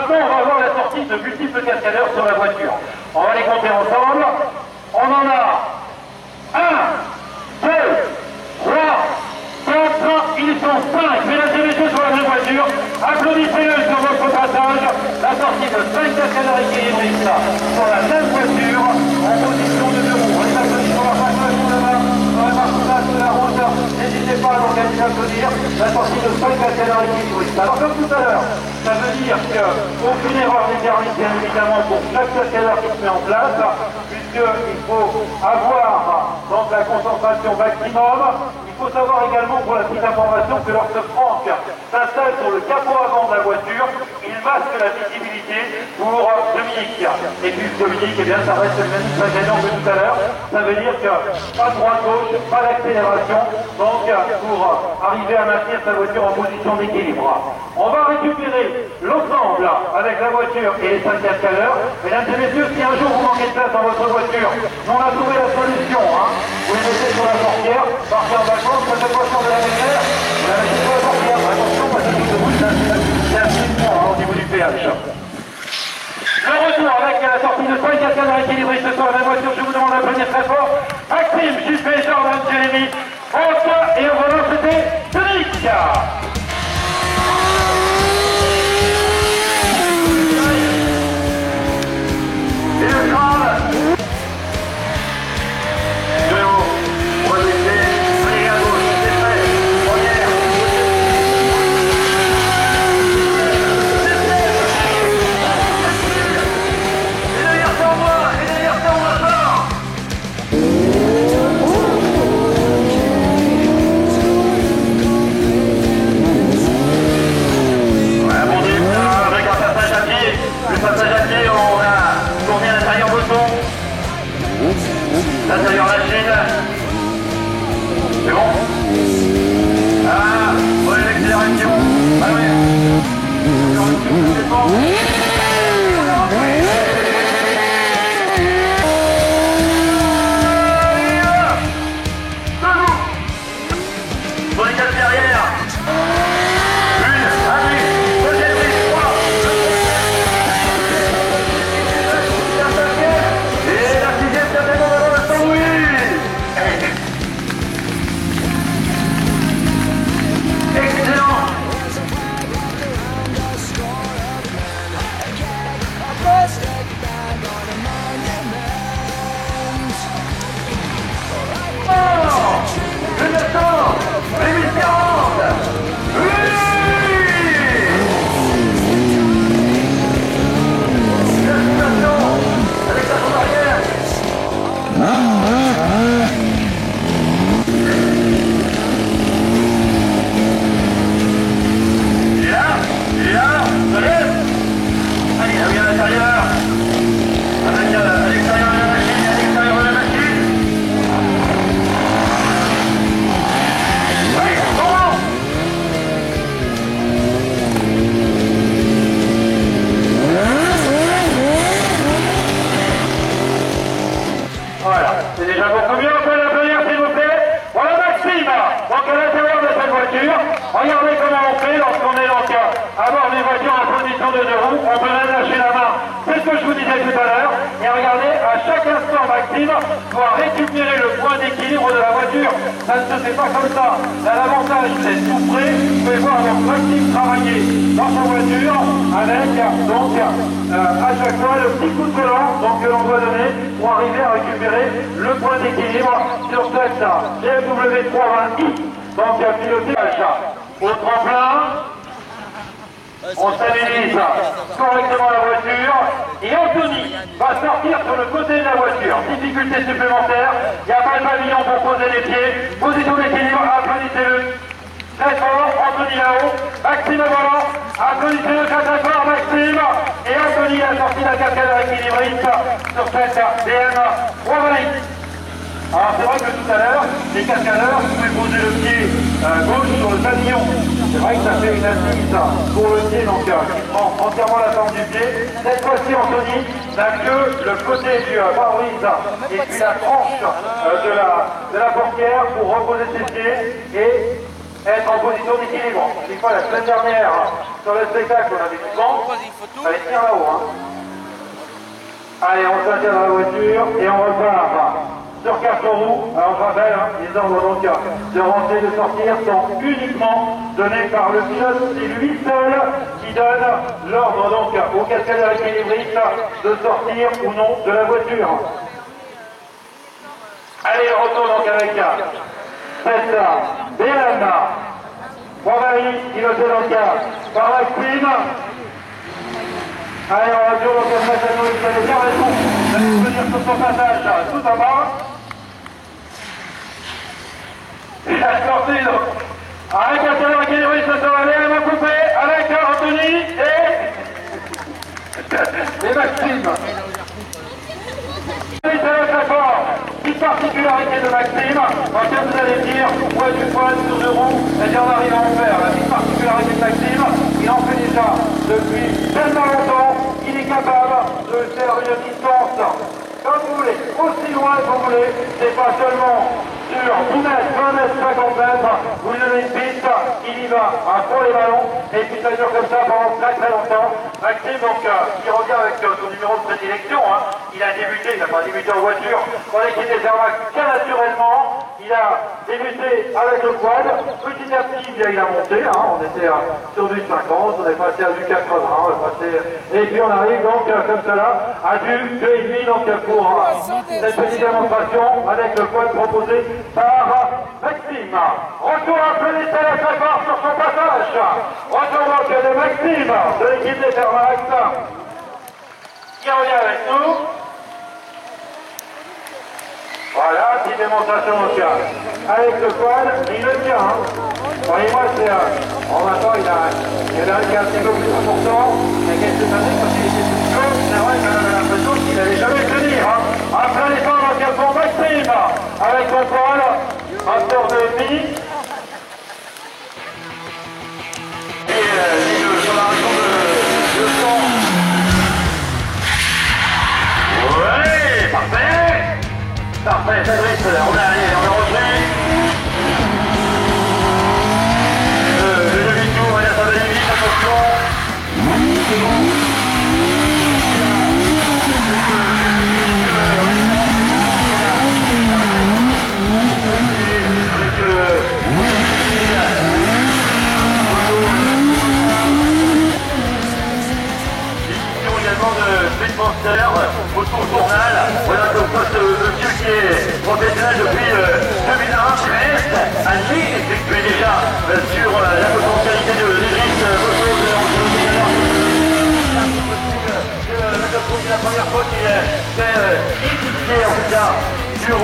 Maintenant, on va voir la sortie de multiples cascadeurs sur la voiture. On va les compter ensemble. On en a 1, 2, 3, 4, ils sont 5. Mesdames et messieurs, sur la même voiture, applaudissez-le sur votre passage. La sortie de 5 cascadeurs équilibristes sur la même voiture, en position de 2 roues. Les applaudissements à passage sur la main, sur la marquage de la route. N'hésitez pas à l'organiser à applaudir la sortie de 5 cascadeurs équilibristes. Alors comme tout à l'heure, ça veut dire qu'aucune erreur n'est permise, bien évidemment, pour chaque cascadeur qui se met en place, puisqu'il faut avoir donc la concentration maximum. Il faut savoir également, pour la petite information, que lorsque Franck s'installe sur le capot avant de la voiture, il masque la visibilité pour Dominique. Et puis Dominique, eh bien, ça reste le même ingrédient que tout à l'heure. Ça veut dire que pas de droite-gauche, pas d'accélération, donc pour arriver à maintenir sa voiture en position d'équilibre. On va récupérer l'ensemble avec la voiture et les 5 cascadeurs. Mesdames et messieurs, si un jour vous manquez de place dans votre voiture, on a trouvé la solution. Vous les mettez sur la portière, partez en vacances, faites attention de la mer, vous la mettez sur la portière. Attention, parce que tout de vous, c'est un petit point au niveau du péage. Le retour avec la sortie de 5 cascadeurs équilibristes sur la même voiture, je vous demande d'applaudir très fort. Maxime, Juppé, Jordan, Jérémy, Franck, et au volant c'était Dominique. Et le crâne. De haut, redressé, allez à gauche, c'est prêt, première. Et derrière c'est en moi, et derrière c'est en moi fort. Voilà, bon départ avec un passage à pied. Le passage à pied, on a tourné à l'intérieur bouton. L'intérieur machine. C'est bon. Ah, ouais, l'accélération. Ah ouais. C'est bon. Sur les 4 derrière. Une, allez, deuxième brise, 3. Et la 6e, certainement dans l'instant, oui. Excellent. Le 900, les 1040. Oui. La situation avec la jambe arrière. Et là, ça lève. Allez, là, oui, à l'intérieur. Avec à l'extérieur de la machine, à l'extérieur de la machine. Allez, comment? Voilà, c'est déjà beaucoup mieux. On peut l'applaudir, s'il vous plaît. Voilà Maxime, donc à l'intérieur de cette voiture. Regardez comment on fait lorsqu'on est donc à bord d'une voiture en position de 2 roues. On peut même lâcher la main. C'est ce que je vous disais tout à l'heure. Et regardez, à chaque instant, Maxime doit récupérer le point d'équilibre de la voiture. Ça ne se fait pas comme ça. Là, l'avantage, c'est tout près. Vous pouvez voir donc Maxime travailler dans sa voiture avec donc à chaque fois le petit coup de volant donc, que l'on doit donner pour arriver à récupérer le point d'équilibre sur cette BMW 320i. Donc piloté au tremplin. On stabilise correctement la voiture et Anthony va sortir sur le côté de la voiture. Difficulté supplémentaire, il n'y a pas de pavillon pour poser les pieds. Position d'équilibre, applaudissez-le. Très fort, Anthony là-haut, Maxime au volant, applaudissez-le très fort, Maxime. Et Anthony a sorti la cascade équilibriste sur cette DM 320. Alors c'est vrai que tout à l'heure, les cascadeurs, vous pouvez poser le pied gauche sur le pavillon. C'est vrai que ça fait une assise pour le pied, donc qui prend entièrement la forme du pied. Cette fois-ci, Anthony n'a que le côté du pare-brise et puis la tranche de la portière pour reposer ses pieds et être en position d'équilibre. Une fois la semaine dernière, sur le spectacle, on avait du vent, il fallait tenir là-haut. Hein. Allez, on s'attire dans la voiture et on repart sur 4 roues. Alors je rappelle, hein, les ordres donc de rentrer et de sortir sont uniquement donnés par le pilote. C'est lui seul qui donne l'ordre donc au cascadeur équilibriste de sortir ou non de la voiture. Allez, on retourne donc avec cette BM. Provary qui le fait donc par Maxime. Allez, on va jouer donc à Massano, il fait bien raison de venir sur son passage tout en bas. Et la sortie donc avec la chaleur équilibriste se relève, elle va couper avec Anthony et Maxime. Petite particularité de Maxime, quand vous allez dire, moi du poil sur 2 roues, et on arrive à en faire. La petite particularité de Maxime, il en fait déjà depuis tellement longtemps, il est capable de faire une distance, comme vous voulez, aussi loin que vous voulez, c'est pas seulement sur 10 mètres, 20 mètres, 50 mètres, vous lui donnez une piste, il y va à fond les ballons, et puis ça dure comme ça pendant très très longtemps. Maxime, donc, qui revient avec son numéro de prédilection, hein, il a débuté, il n'a pas débuté en voiture, dans l'équipe des Air Max, très naturellement, il a débuté avec le quad, petit à petit, il a monté, hein, on était sur du 50, on est passé à du 80, on est passé, et puis on arrive donc comme cela à du 2,5, donc pour cette petite démonstration avec le quad proposé par Maxime. Retour applaudissez très fort sur son passage. Retour donc de Maxime de l'équipe des Air Max qui revient avec nous. Voilà, petite démonstration donc avec le quad, il le tient. Hein. Voyez-moi, c'est en maintenant il y en a un qui est un petit peu plus important. Il y a quelques années, quand il était tout chaud, c'est vrai qu'on avait l'impression qu'il n'allait jamais tenir. Hein. Après les temps, donc il y a pour Maxime avec son quad, un sort de demi. Et les deux sur la raison de son. Ouais, parfait. Parfait, Fabrice, on est allé, on est rentré. Le demi-tour, il y a sa belle limite, attention. Au tournal, voilà comme ça ce monsieur qui est professionnel depuis 2001 reste à lui effectuer déjà sur la potentialité de l'Église la première fois qu'il s'est initié en tout cas sur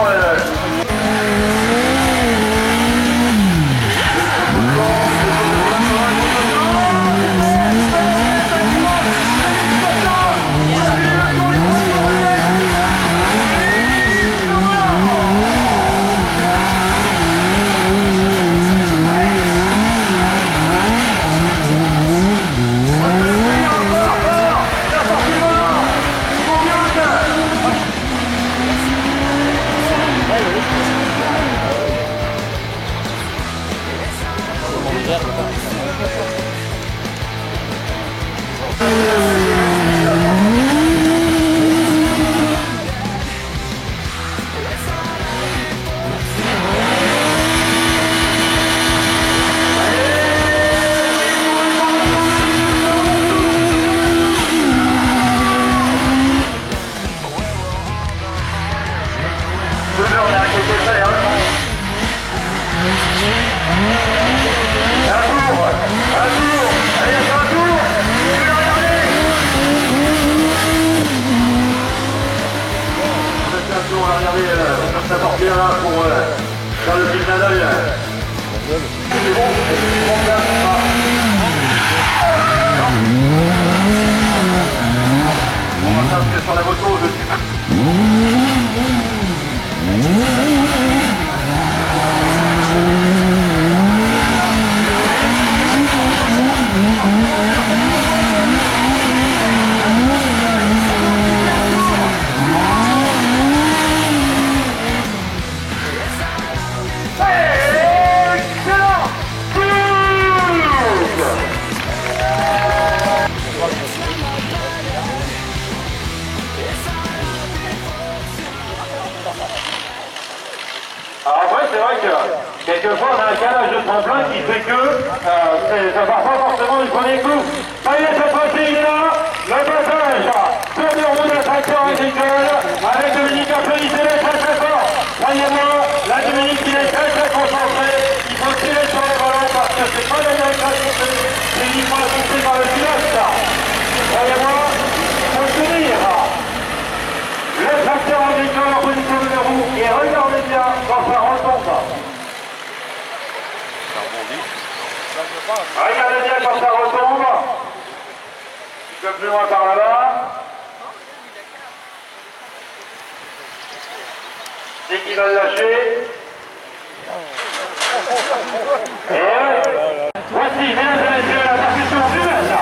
ça porte bien là pour faire le petit clin d'œil. C'est bon, on va faire sur la moto, je suis. c'est vrai que quelquefois on a un calage de tremplin qui fait que ça part pas forcément du premier coup. Ça y est, cette fois-ci, il est là, le passage sur le roue d'un tracteur agricole, avec Dominique applaudissez-le très très fort. Croyez-moi, là Dominique il est très très concentré, il faut tirer sur le ballon parce que c'est pas la direction, c'est uniquement poussé par le pilote. Croyez-moi, il faut tenir. Le tracteur agricole en position numéro et regardez bien quand ça retombe. Regardez bien quand ça retombe. Un peu plus loin par là-bas. Dès qu'il va le lâcher. Et voici, mesdames et messieurs, la percussion humaine.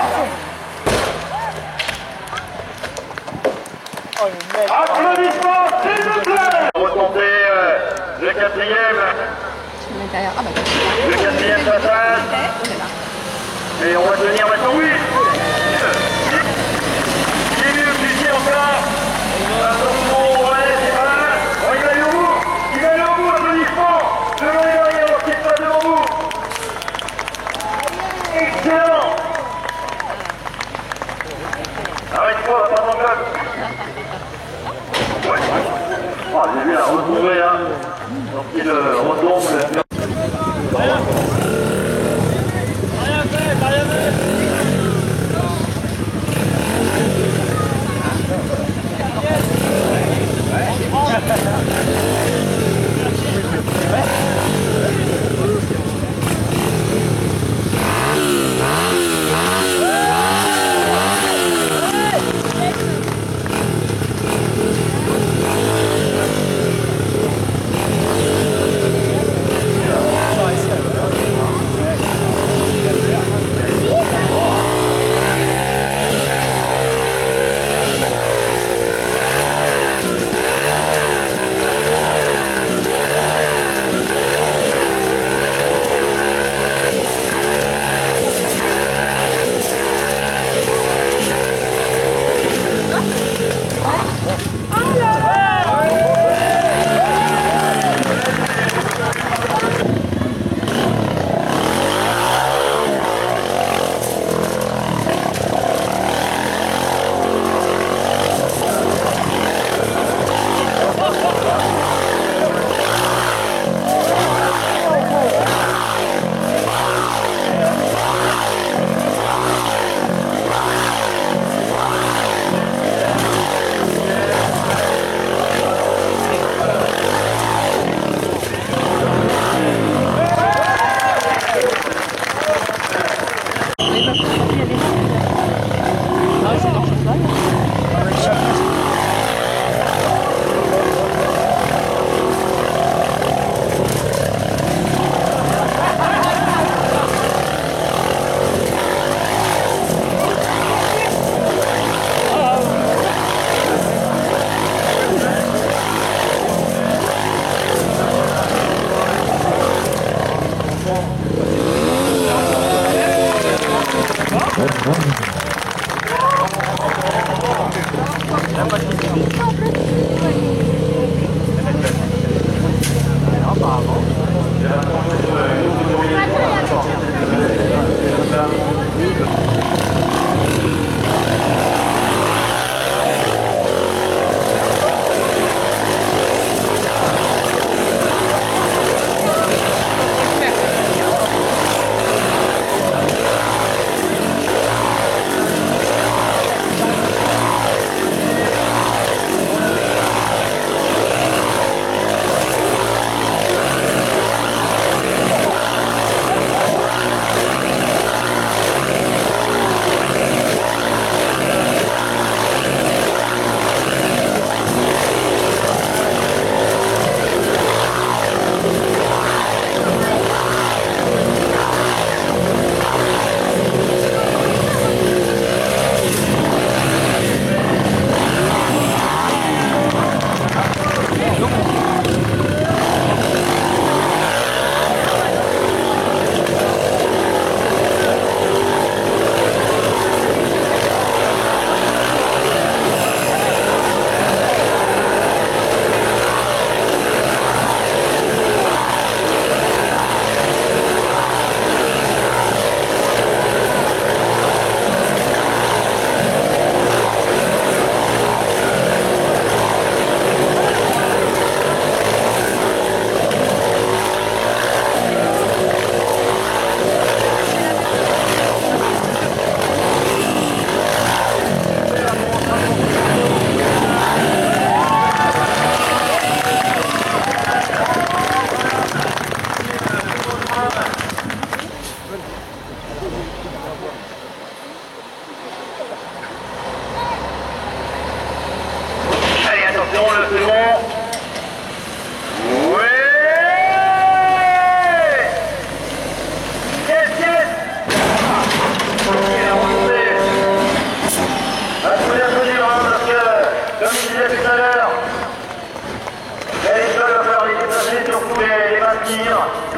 Applaudissements, s'il vous plaît. Retomber le quatrième. Le quatrième passage. Et on va tenir maintenant, oui. Il est mieux fusil encore. Attention, ouais, c'est mal. Oh, il va aller au bout. Il va aller au bout, applaudissements. Devant les barrières, qui passe devant vous. Excellent. Arrête-toi, pas mon club. Ouais. Oh, j'ai vu la retrouver, hein. Donc il retombe.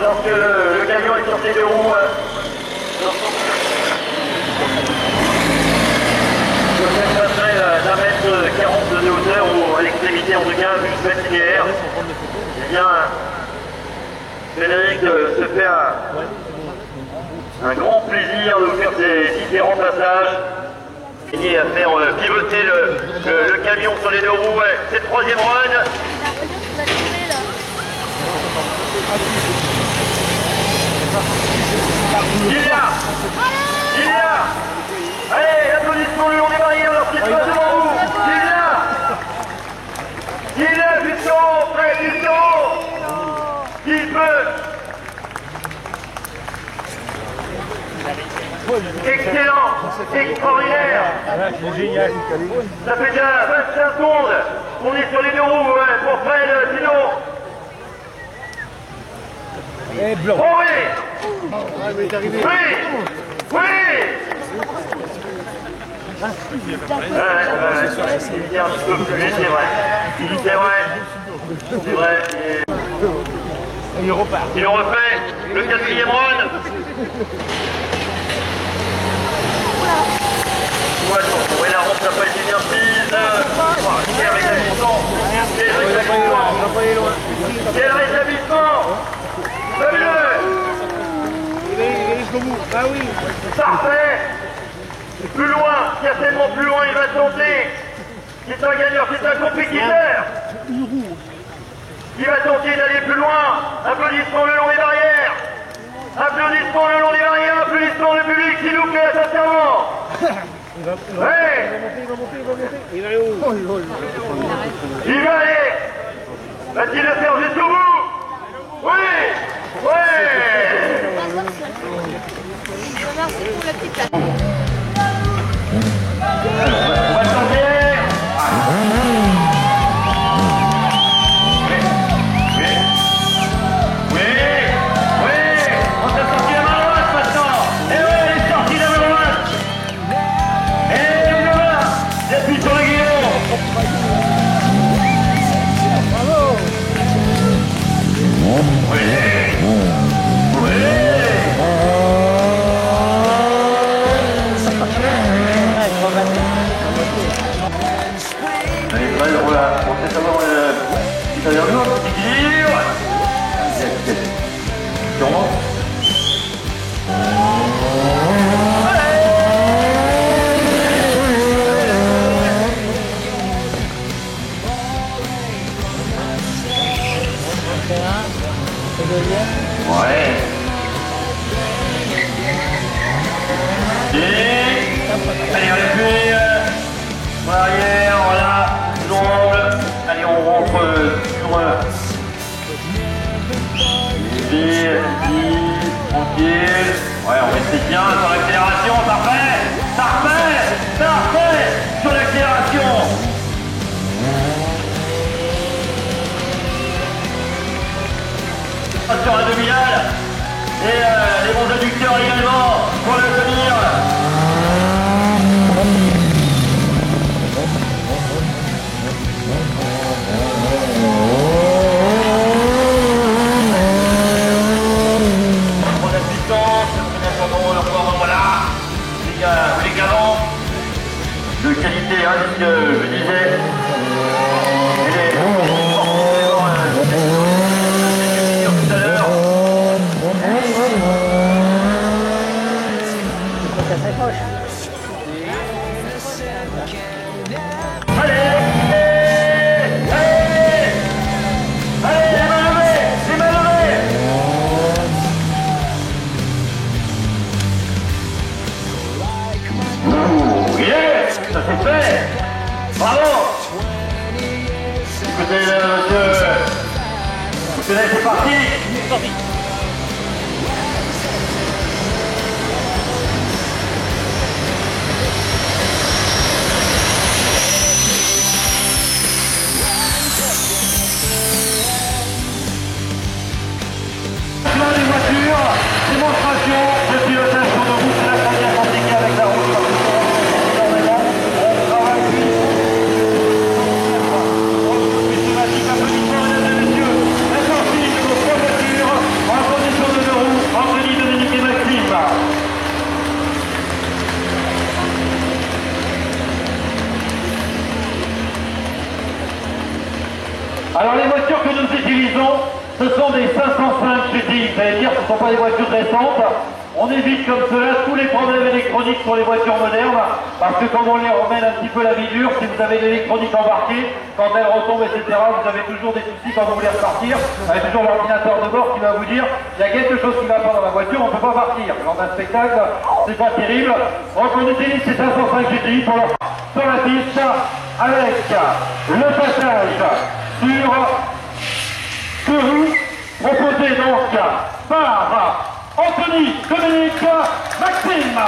lorsque le camion est sur ses deux roues. Je passerai d'un mètre 40 de hauteur ou à l'extrémité en tout cas, juste linéaire. Eh bien, Frédéric se fait un grand plaisir de faire ces différents passages et à faire pivoter le camion sur les deux roues. C'est le troisième run. Il y a allez, applaudissons le long des barrières lorsqu'il passe devant vous. Il y a juste en haut, près juste en haut. Il peut. Excellent, extraordinaire. Ça fait déjà 25 secondes qu'on est sur les deux roues pour Fred, sinon. Oh oui. Oui. Il est un petit peu plus léger, c'est vrai. Il repart. Il refait le quatrième run. Ouais, la rampe n'a pas été bien prise. Quel rétablissement. Fabuleux. Ah oui. Parfait. Plus loin, certainement plus loin, il va tenter. C'est un gagnant, c'est un compétiteur. Il va tenter d'aller plus loin. Applaudissons le long des barrières. Applaudissons le long des barrières. Applaudissons le public, s'il vous plaît, sincèrement. Il va monter. Il va aller où? Il va aller. Va-t-il le faire jusqu'au bout? Oui. Merci pour la petite table. On va tenter. On s'est sorti la main droite maintenant. Et oui, elle est sortie la main droite. Et donc voilà, j'appuie sur le guidon. Bravo. Allez, voilà, on sait savoir petit interview, un petit guillot. Sûrement. Ouais. Allez, on appuie. Arrière, voilà. L'angle. Allez, on rentre sur. Tranquille. Ouais, on reste bien sur l'accélération. Parfait. Sur l'accélération. Sur la demi-halle. Et les bons adducteurs également pour le tenir. Les galants de qualité, ce que je disais. Tout à l'heure. Ça c'est fait. Bravo. Écoutez, monsieur. Écoutez, c'est parti. Les voitures, démonstration depuis le 16 de route, c'est la première pratiquée avec la route. Systématique, applaudissements, mesdames et messieurs. La sortie de vos trois voitures en 505 GTI. Vous allez dire, ce ne sont pas des voitures récentes. On évite comme cela tous les problèmes électroniques sur les voitures modernes, parce que quand on les remet un petit peu la vie dure, si vous avez l'électronique embarquée, quand elle retombe, etc., vous avez toujours des soucis quand vous voulez repartir, avec toujours l'ordinateur de bord qui va vous dire, il y a quelque chose qui ne va pas dans la voiture, on ne peut pas partir. Lors d'un spectacle, c'est pas terrible. Donc on utilise ces 505 GTI pour leur sur la piste, avec le passage sur vous, proposé donc par Anthony, Dominique, Maxime.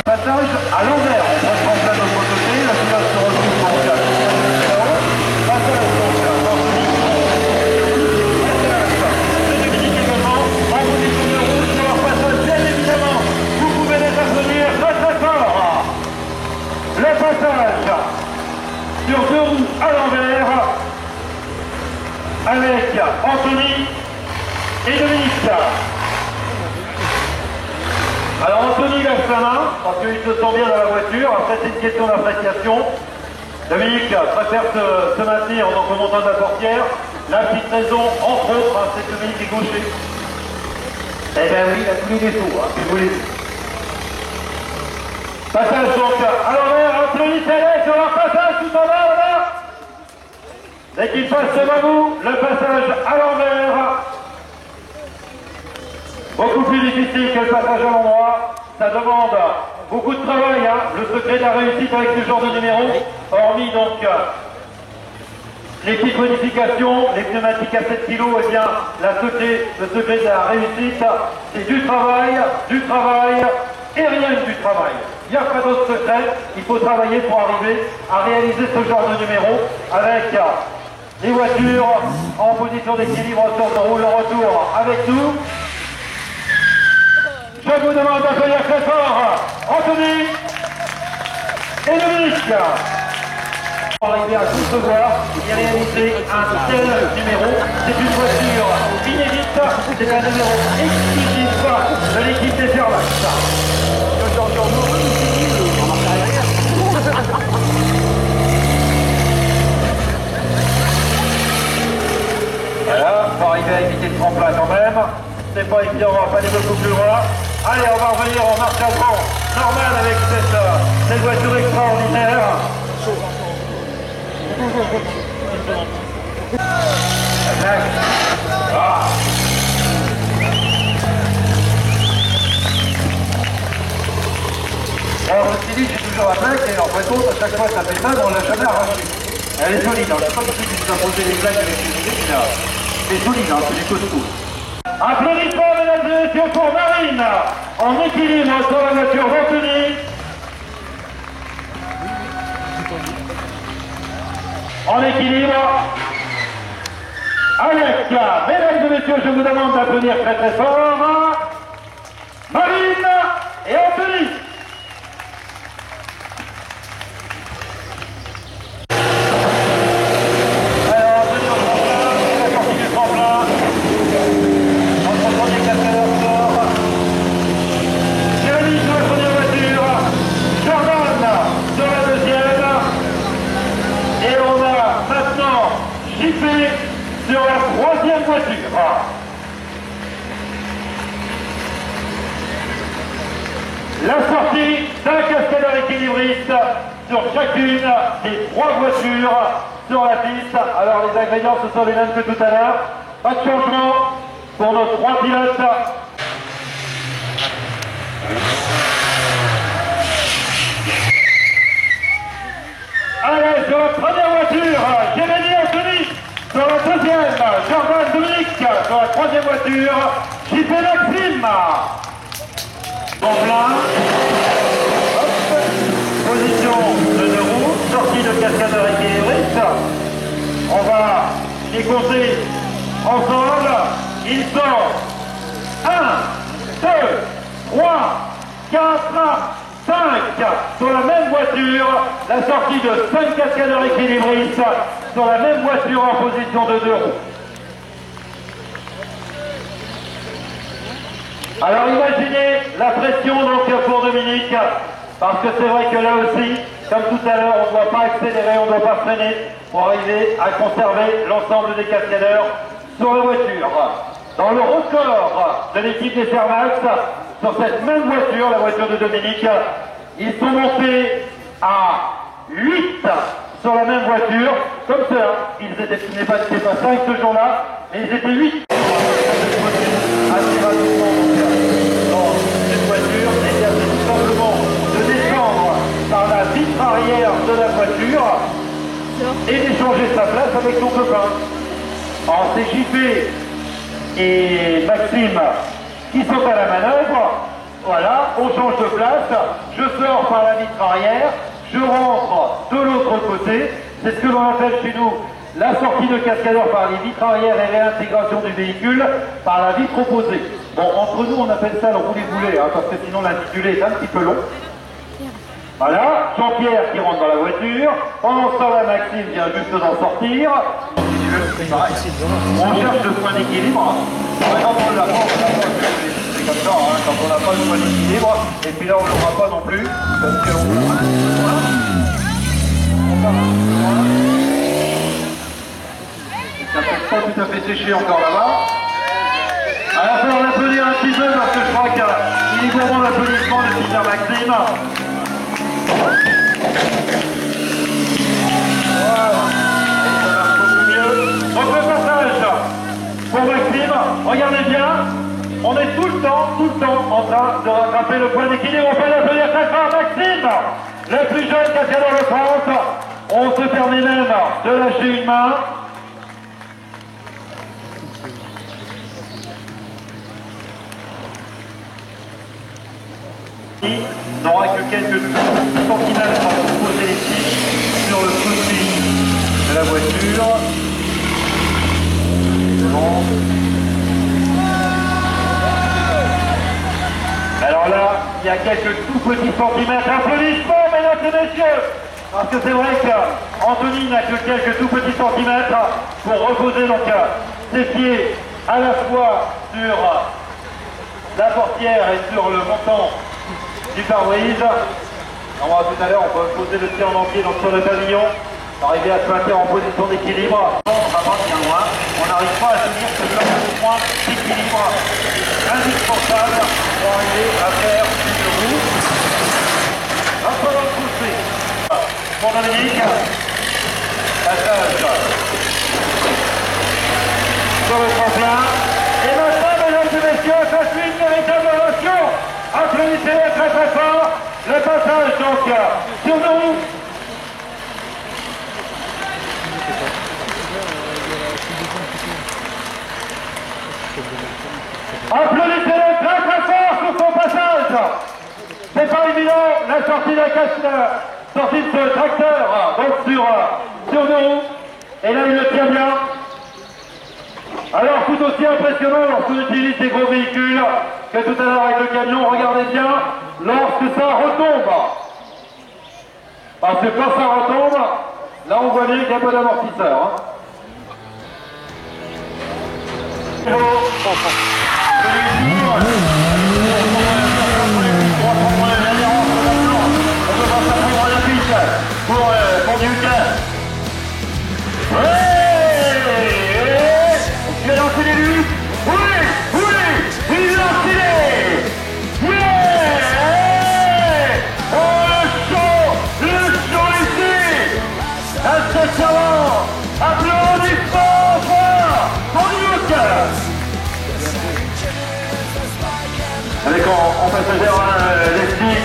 Passage à l'envers, on va prendre ça de l'autre côté, la finale se retrouve en place. Passage donc à Anthony. Passage de Dominique également, en position de rouge sur leur passage, bien évidemment. Vous pouvez les applaudir très très fort. Le passage sur deux roues à l'envers avec Anthony et Dominique. Alors Anthony lève sa main parce qu'il se sent bien dans la voiture. Après c'est une question d'appréciation. Dominique préfère se maintenir donc au montant de la portière. La petite raison, entre autres, c'est que Dominique est gaucher. Eh bien oui, il a tous les défauts, si vous voulez. Passage donc à l'envers, Anthony Télé sur leur passage tout en bas, là. Dès qu'il passe devant vous, le passage à l'envers. Beaucoup plus difficile que le passage à l'endroit. Ça demande beaucoup de travail, hein. Le secret de la réussite avec ce genre de numéro, hormis donc les petites modifications, les pneumatiques à 7 kg, eh bien le secret de la réussite, c'est du travail et rien que du travail. Il n'y a pas d'autre secret, il faut travailler pour arriver à réaliser ce genre de numéro avec les voitures en position d'équilibre sur le retour avec nous. Je vous demande d'accueillir très fort Anthony et Dominique. Pour arriver à tout se voir et réaliser un tel numéro, c'est une voiture inédite, c'est un numéro exclusif de l'équipe des Fairmax. Voilà, pour arriver à éviter le tremplin quand même. C'est pas évident, on va pas aller beaucoup plus loin. Allez, on va revenir en marche avant, normal avec cette voiture extraordinaire. Ah. Alors, je me suis dit, j'ai toujours un blague, et en fait, à chaque fois ça fait mal, on l'a jamais arraché. Elle est solide, hein. Je sais pas si tu as posé les blagues avec les musiques, mais c'est solide, hein. C'est du costaud. Applaudissements, mesdames et messieurs, pour Marine, en équilibre sur la voiture d'Anthony. En équilibre. Avec, mesdames et messieurs, je vous demande d'applaudir très très fort Marine et Anthony. Sur la troisième voiture. La sortie d'un cascadeur équilibriste sur chacune des trois voitures sur la piste. Alors les ingrédients ce sont les mêmes que tout à l'heure. Pas de changement pour nos trois pilotes. Allez, sur la première voiture, Jérémy Anthony. Sur la deuxième, Jordan Dominique. Sur la troisième voiture, JP Maxime. En plein. Position de deux roues, sortie de cascadeur équilibriste. On va les compter ensemble. Ils sont 1, 2, 3, 4, 5 sur la même voiture. La sortie de 5 cascadeurs équilibristes sur la même voiture en position de deux roues. Alors imaginez la pression donc pour Dominique, parce que c'est vrai que là aussi, Comme tout à l'heure, on ne doit pas accélérer, on ne doit pas freiner pour arriver à conserver l'ensemble des cascadeurs sur la voiture. Dans le record de l'équipe des Sermax, sur cette même voiture, la voiture de Dominique, ils sont montés à 8 sur la même voiture, comme cela. Ils n'étaient pas 5 ce jour-là, mais ils étaient 8. Assez rapidement, dans cette voiture, et bien c'est tout simplement de descendre par la vitre arrière de la voiture et d'échanger sa place avec son copain. Alors c'est JP et Maxime qui sont à la manœuvre. Voilà, on change de place, je sors par la vitre arrière, je rentre de l'autre côté. C'est ce que l'on appelle chez nous la sortie de cascadeur par les vitres arrière et réintégration du véhicule par la vitre opposée. Bon, entre nous, on appelle ça le roulé-boulé, hein, parce que sinon l'intitulé est un petit peu long. Voilà, Jean-Pierre qui rentre dans la voiture. Pendant ce temps-là, Maxime vient juste d'en sortir. On cherche le point d'équilibre. Par exemple, on l'a pas, c'est comme ça, hein, quand on n'a pas le point d'équilibre. Et puis là, on ne l'aura pas non plus. Parce que ça ne fait pas tout à fait sécher encore là-bas. Alors, il faut l'applaudir un petit peu parce que je crois qu'il est gourmand d'applaudissements, le petit Maxime. Voilà. Et ça marche beaucoup mieux. Donc le passage pour Maxime, regardez bien, on est tout le temps en train de rattraper le point d'équilibre. On peut l'applaudir très fort, Maxime, le plus jeune cascadeur de France. On se permet même de lâcher une main. Il n'aura que quelques centimètres pour poser les pieds sur le côté de la voiture. Bon. Alors là, il y a quelques tout petits centimètres. Applaudissements, mesdames et messieurs, parce que c'est vrai qu'Anthony n'a que quelques tout petits centimètres pour reposer donc ses pieds à la fois sur la portière et sur le montant du pare-brise. On va tout à l'heure, on peut poser le pied en entier donc sur le pavillon, arriver à se maintenir en position d'équilibre. On va pas bien loin, on n'arrive pas à tenir ce genre de point d'équilibre indispensable pour arriver à faire une roue. Un peu dans le pousser. Pour Dominique, passage sur le tremplin. Et maintenant, mesdames et messieurs, ça suit une véritable ovation. Applaudissez très très fort le passage donc sur nous. Applaudissez très très fort sur son passage. C'est pas évident la sortie d'un sortie de ce tracteur donc sur nous. Et là il le tient bien. Alors tout aussi impressionnant lorsqu'on utilise ces gros véhicules que tout à l'heure avec le camion, regardez bien lorsque ça retombe. Parce que quand ça retombe, là on voit bien qu'il n'y a pas d'amortisseur. Hein. Pour du gaz. Il a lancé les lui. Oui, il l'a tiré. Yeah. Oh, le show ici. Incessamment. Applaudissements pour Luc. Avec en passagère Leslie.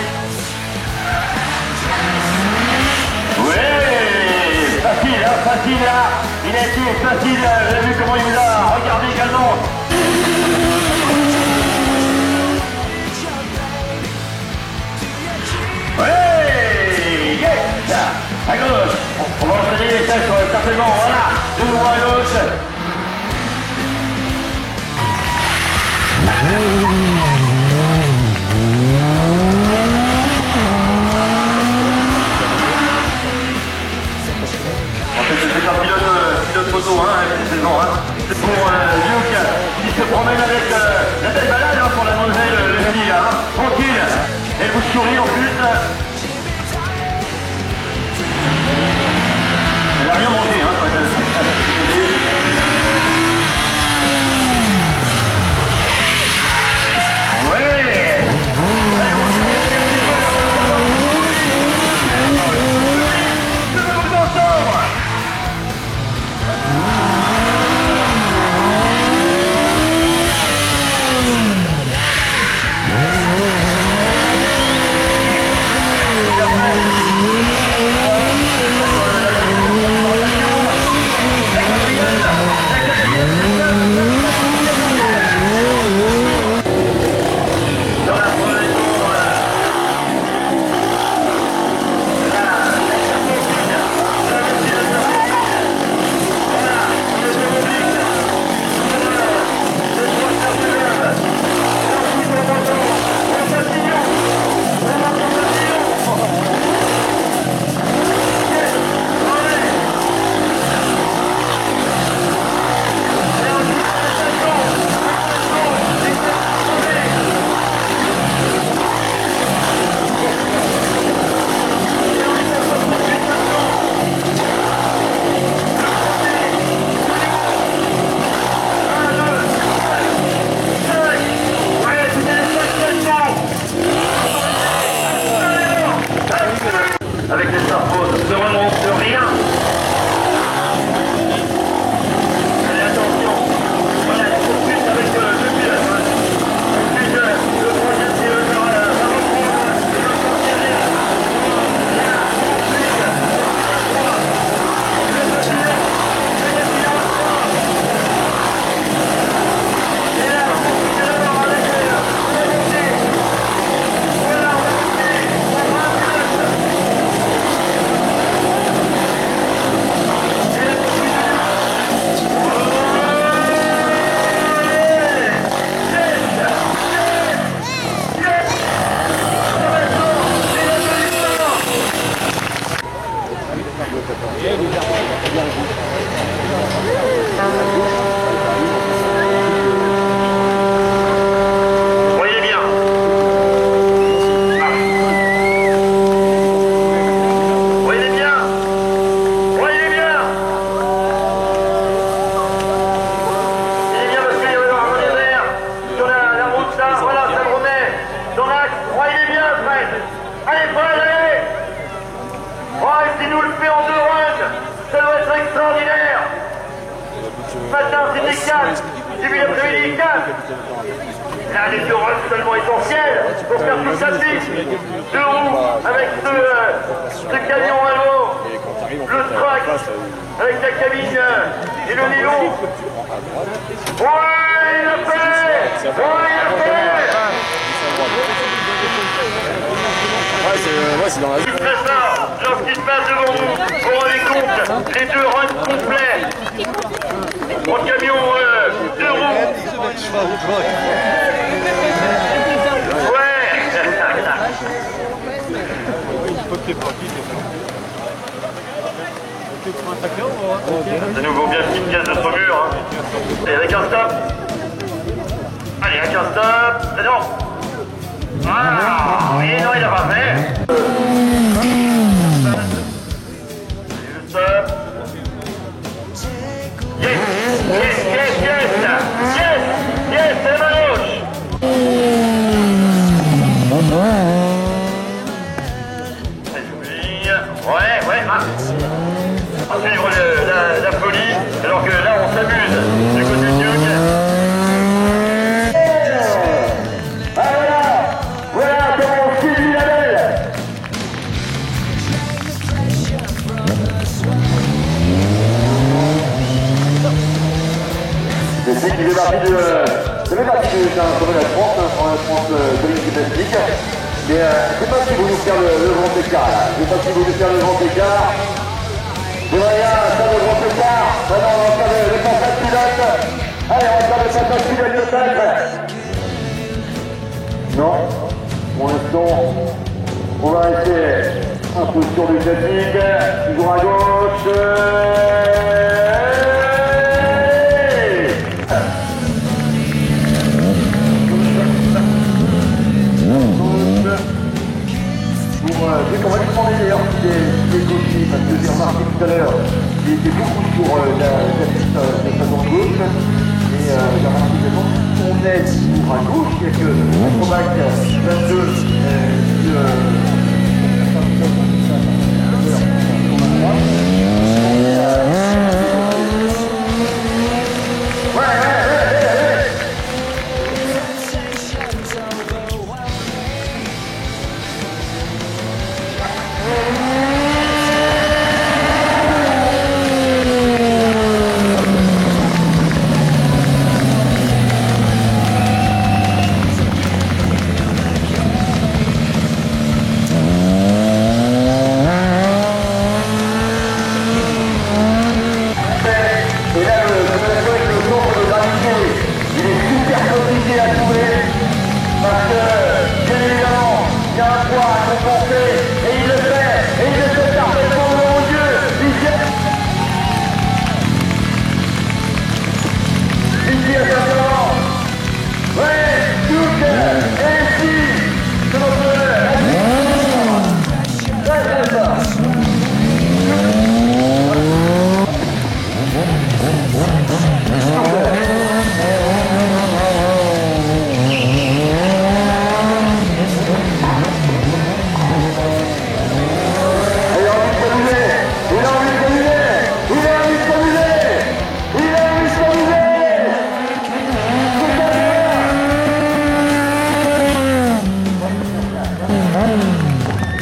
Oui, facile là. Il a été facile, j'ai vu comment il vous a regardé également. Oui, yes. À gauche, on va enchaîner les tâches certainement, voilà, de nouveau à gauche. C'est un pilote photo, c'est bon, c'est pour Luc qui se promène avec la tête balade pour la demoiselle Leslie, tranquille, elle vous sourit en plus. Elle n'a rien mangé, hein. Avec les starposes, ne remonte rien. Allez, attention. Voilà, tout de suite avec le pilote. Ensuite, le troisième pilote va reprendre. Il va sortir rien. Bien. Ensuite, le pilote. Et là, on continue d'abord avec le montée. Voilà, on va monter. On va un pilote. Voyez bien. Voyez bien. Voyez bien. Il est bien parce qu'il y a le harmonie vert sur la route là. Voilà, ça le remet dans l'axe. Voyez bien, Fred. Allez, Fred, allez. Ouais, si nous le fait en 2 runs, ça doit être extraordinaire. Ce matin, c'était 4. Début d'après-midi, 4. Là, les 2 runs seulement essentiels pour faire tout ça vite. 2 roues avec ce camion à l'eau, le truck avec la cabine et le nylon. Ouais, il a fait. Ouais, il a fait. C'est dans la Il se passe là, lorsqu'il se passe devant nous, vous vous rendez compte, les 2 runs complets. Mon camion, 2 roues. Ouais. De nouveau bien une pièce de saumure. Hein. Et avec un stop. Allez, avec un stop. C'est non. Ah, et non, il a pas fait. Le stop. Yes, yes, yes, yes. Yes, yes, c'est Manoche. Ouais, ouais, ah. À suivre la folie, alors que là on s'amuse du côté de Duke. Voilà comment on séduit la belle. C'est ce qui fait partie d'un championnat de France community plastique. Mais je sais pas si vous nous faire le grand écart là. Je sais pas si vous nous faire le grand écart. J'aimerais bien faire le grand écart. Maintenant on va faire le passage pilote. Allez, on va faire le passage pilote de sacre. Non. Pour l'instant, on va rester un peu sur du classique. Toujours à gauche. On va lui demander d'ailleurs des gauchis parce Et rapidement, on est pour à gauche, il n'y a que Promac 22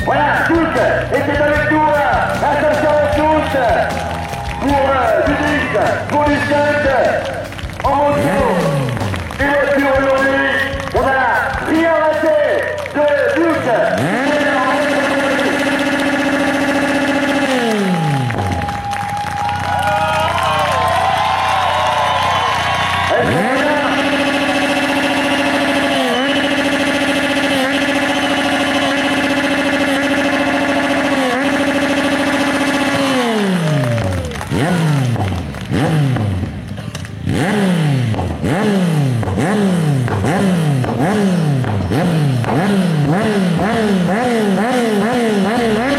Voilà, tous, et c'est avec nous, attention à tous, pour Judith, pour Lucette, en moto, et voiture aujourd'hui, on a rien raté de Luc. Wow.